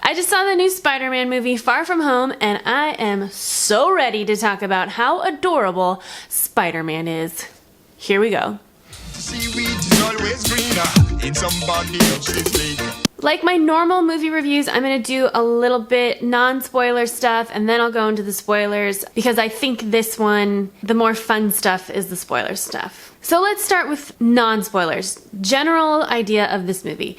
I just saw the new Spider-Man movie, Far From Home, and I am so ready to talk about how adorable Spider-Man is. Here we go. Like my normal movie reviews, I'm going to do a little bit non-spoiler stuff, and then I'll go into the spoilers, because I think this one, the more fun stuff is the spoiler stuff. So let's start with non-spoilers. General idea of this movie.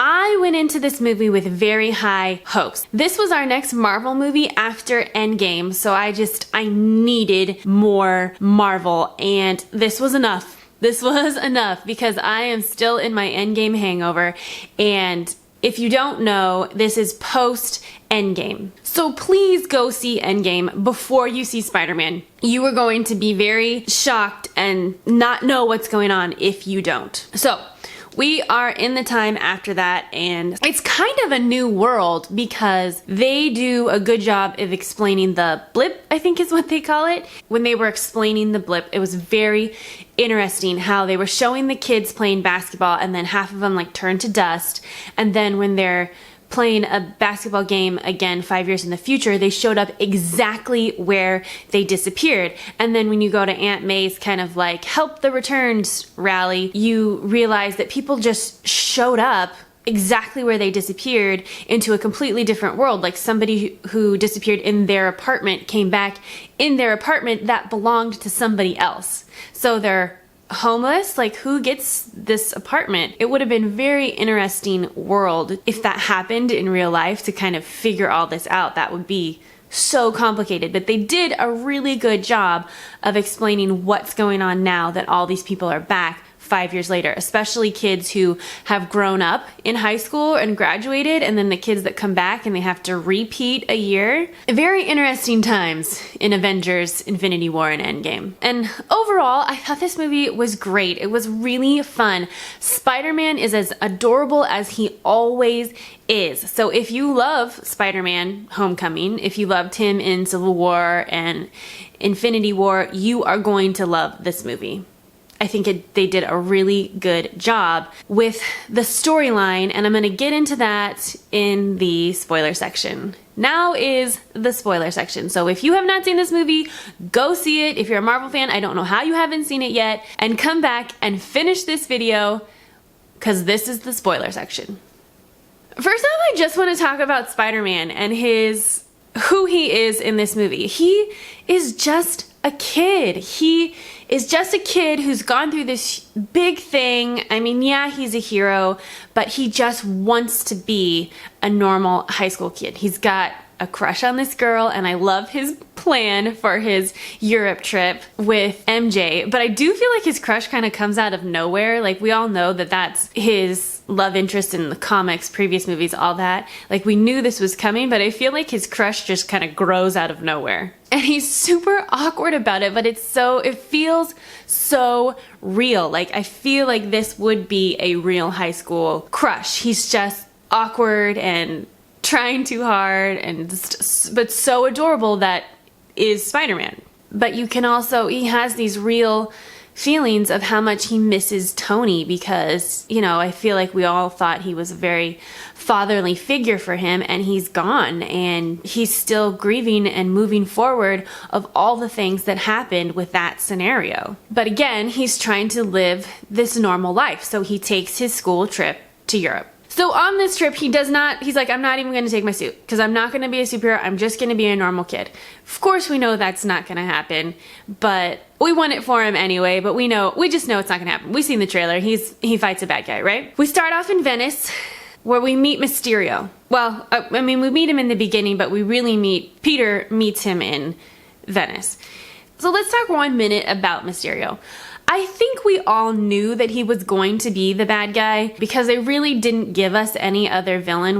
I went into this movie with very high hopes. This was our next Marvel movie after Endgame, so I needed more Marvel, and this was enough. This was enough because I am still in my Endgame hangover, and if you don't know, this is post Endgame. So please go see Endgame before you see Spider-Man. You are going to be very shocked and not know what's going on if you don't. So we are in the time after that, and it's kind of a new world because they do a good job of explaining the blip, I think is what they call it. When they were explaining the blip, it was very interesting how they were showing the kids playing basketball, and then half of them like turned to dust, and then when they're playing a basketball game again 5 years in the future, they showed up exactly where they disappeared. And then when you go to Aunt May's kind of like help the returns rally, you realize that people just showed up exactly where they disappeared into a completely different world. Like somebody who disappeared in their apartment came back in their apartment that belonged to somebody else. So they're homeless, like who gets this apartment? It would have been very interesting world if that happened in real life to kind of figure all this out. That would be so complicated, but they did a really good job of explaining what's going on now that all these people are back 5 years later, especially kids who have grown up in high school and graduated, and then the kids that come back and they have to repeat a year. Very interesting times in Avengers, Infinity War, and Endgame. And overall, I thought this movie was great. It was really fun. Spider-Man is as adorable as he always is. So if you love Spider-Man Homecoming, if you loved him in Civil War and Infinity War, you are going to love this movie. I think they did a really good job with the storyline, and I'm going to get into that in the spoiler section. Now is the spoiler section. So if you have not seen this movie, go see it. If you're a Marvel fan, I don't know how you haven't seen it yet, and come back and finish this video because this is the spoiler section. First off, I just want to talk about Spider-Man and who he is in this movie. He is just a kid. He is just a kid who's gone through this big thing. I mean, yeah, he's a hero, but he just wants to be a normal high school kid. He's got a crush on this girl, and I love his plan for his Europe trip with MJ, but I do feel like his crush kind of comes out of nowhere. Like, we all know that that's his love interest in the comics, previous movies, all that. Like, we knew this was coming, but I feel like his crush just kind of grows out of nowhere. And he's super awkward about it, but it feels so real. Like, I feel like this would be a real high school crush. He's just awkward and trying too hard, but so adorable that is Spider-Man. But you can also, he has these real feelings of how much he misses Tony because, you know, I feel like we all thought he was a very fatherly figure for him, and he's gone, and he's still grieving and moving forward of all the things that happened with that scenario. But again, he's trying to live this normal life, so he takes his school trip to Europe. So on this trip, he's like, I'm not even going to take my suit because I'm not going to be a superhero. I'm just going to be a normal kid. Of course, we know that's not going to happen, but we want it for him anyway, but we just know it's not going to happen. We've seen the trailer. He fights a bad guy, right? We start off in Venice where we meet Mysterio. Well, I mean, we meet him in the beginning, but Peter meets him in Venice. So let's talk 1 minute about Mysterio. I think we all knew that he was going to be the bad guy because they really didn't give us any other villain.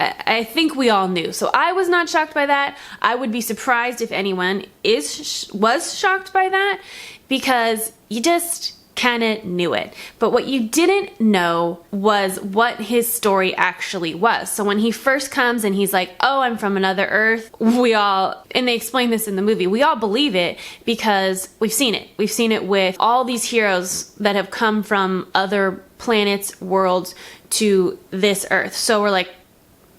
I think we all knew. So I was not shocked by that. I would be surprised if anyone was shocked by that because you just kind of knew it. But what you didn't know was what his story actually was. So when he first comes and he's like, oh, I'm from another Earth, and they explain this in the movie, we all believe it because we've seen it. We've seen it with all these heroes that have come from other planets, worlds to this Earth. So we're like,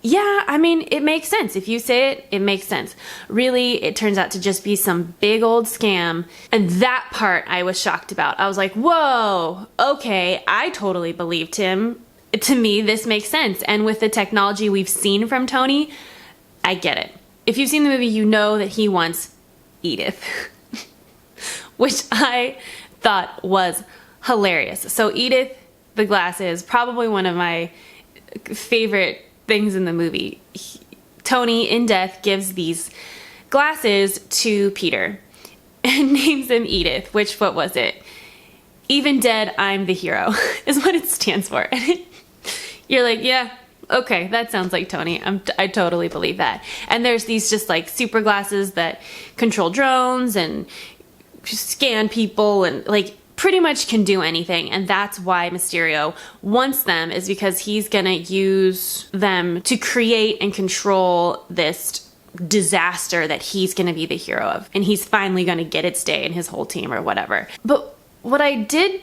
Yeah, I mean, it makes sense. If you say it, it makes sense. Really, it turns out to just be some big old scam. And that part I was shocked about. I was like, whoa, okay, I totally believed him. To me, this makes sense. And with the technology we've seen from Tony, I get it. If you've seen the movie, you know that he wants Edith, which I thought was hilarious. So Edith, the glasses, probably one of my favorite things in the movie. Tony, in death, gives these glasses to Peter and names them Edith, which, what was it? Even dead, I'm the hero, is what it stands for. And you're like, yeah, okay, that sounds like Tony. I totally believe that. And there's these just like super glasses that control drones and scan people and like pretty much can do anything. And that's why Mysterio wants them, is because he's gonna use them to create and control this disaster that he's gonna be the hero of. And he's finally gonna get its day, and his whole team or whatever. But what I did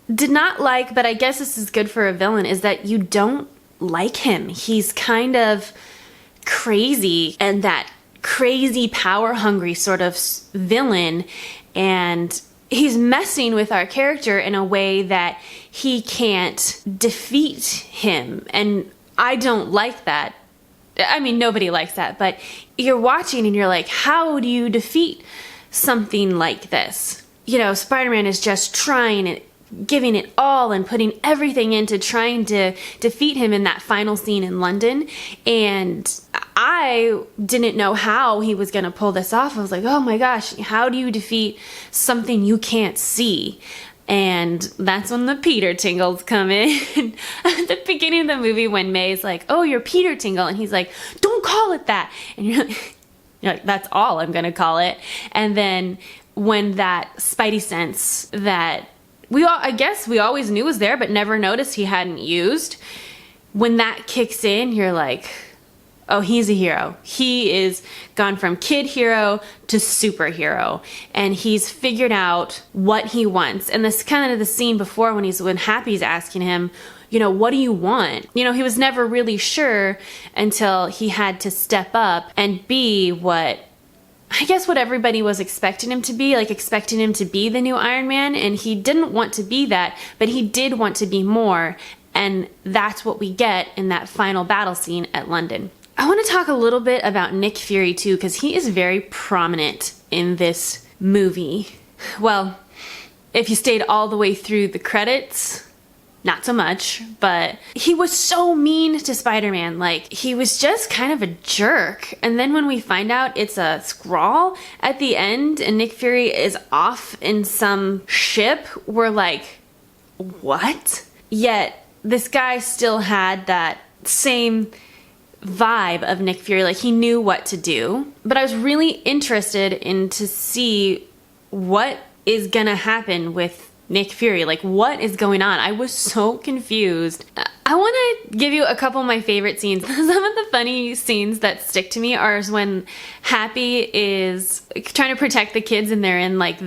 not like, but I guess this is good for a villain, is that you don't like him. He's kind of crazy, and that crazy power hungry sort of villain, and he's messing with our character in a way that he can't defeat him, and I don't like that. I mean, nobody likes that, but you're watching and you're like, how do you defeat something like this? You know, Spider-Man is just trying and giving it all and putting everything into trying to defeat him in that final scene in London. And I didn't know how he was going to pull this off. I was like, oh my gosh, how do you defeat something you can't see? And that's when the Peter tingles come in. At the beginning of the movie, when May's like, oh, you're Peter Tingle. And he's like, don't call it that. And you're like, that's all I'm going to call it. And then when that Spidey sense that I guess we always knew was there, but never noticed he hadn't used, when that kicks in, you're like, oh, he's a hero. He is gone from kid hero to superhero, and he's figured out what he wants. And this kind of the scene before when Happy's asking him, you know, what do you want? You know, he was never really sure until he had to step up and be what everybody was expecting him to be, like expecting him to be the new Iron Man, and he didn't want to be that, but he did want to be more, and that's what we get in that final battle scene at London. I want to talk a little bit about Nick Fury too, because he is very prominent in this movie. Well, if you stayed all the way through the credits, not so much, but he was so mean to Spider-Man. Like, he was just kind of a jerk. And then when we find out it's a Skrull at the end and Nick Fury is off in some ship, we're like, what? Yet this guy still had that same vibe of Nick Fury. Like, he knew what to do. But I was really interested in to see what is gonna happen with Nick Fury. Like, what is going on? I was so confused. I want to give you a couple of my favorite scenes. Some of the funny scenes that stick to me are when Happy is trying to protect the kids and they're in like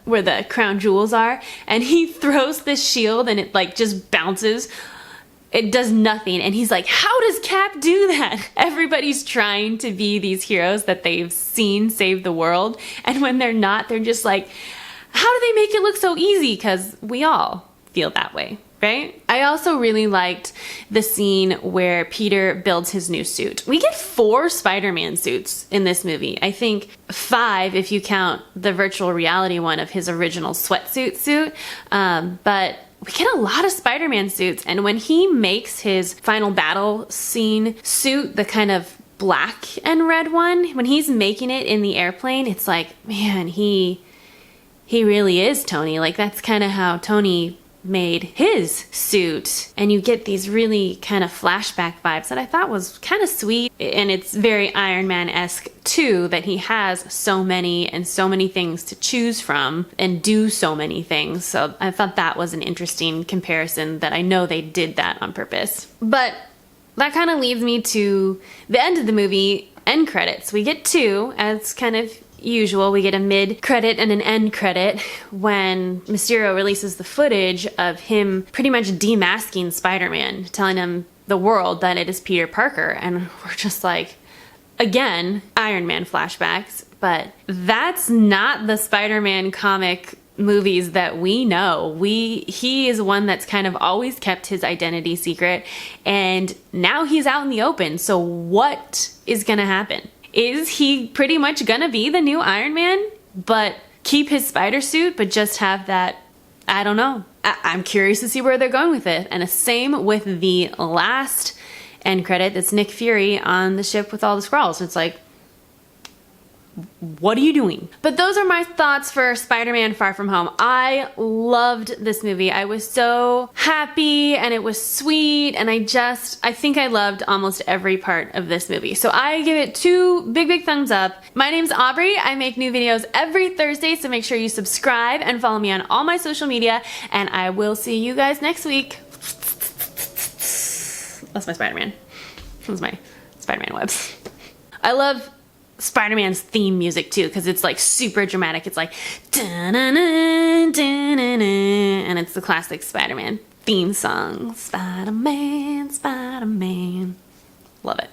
where the crown jewels are, and he throws this shield and it like just bounces. It does nothing, and he's like, how does Cap do that? Everybody's trying to be these heroes that they've seen save the world, and when they're not, they're just like, how do they make it look so easy? Because we all feel that way, right? I also really liked the scene where Peter builds his new suit. We get 4 Spider-Man suits in this movie. I think 5 if you count the virtual reality one of his original sweatsuit suit. But we get a lot of Spider-Man suits. And when he makes his final battle scene suit, the kind of black and red one, when he's making it in the airplane, it's like, man, he really is Tony. Like, that's kind of how Tony made his suit. And you get these really kind of flashback vibes that I thought was kind of sweet. And it's very Iron Man-esque too, that he has so many things to choose from and do so many things. So I thought that was an interesting comparison, that I know they did that on purpose. But that kind of leads me to the end of the movie, end credits. We get 2, as kind of usual. We get a mid-credit and an end credit when Mysterio releases the footage of him pretty much demasking Spider-Man, telling him, the world that it is Peter Parker. And we're just like, again, Iron Man flashbacks, but that's not the Spider-Man comic movies that we know. He is one that's kind of always kept his identity secret, and now he's out in the open. So what is gonna happen? Is he pretty much gonna be the new Iron Man, but keep his spider suit, but just have that, I don't know. I'm curious to see where they're going with it. And the same with the last end credit, that's Nick Fury on the ship with all the Skrulls. It's like, what are you doing? But those are my thoughts for Spider-Man Far From Home. I loved this movie. I was so happy and it was sweet, and I think I loved almost every part of this movie. So I give it 2 big thumbs up. My name's Aubrey. I make new videos every Thursday, so make sure you subscribe and follow me on all my social media, and I will see you guys next week. That's my Spider-Man. That's my Spider-Man webs. I love Spider-Man's theme music too, because it's like super dramatic. It's like da-na-na, da-na-na, and it's the classic Spider-Man theme song. Spider-Man, Spider-Man. Love it.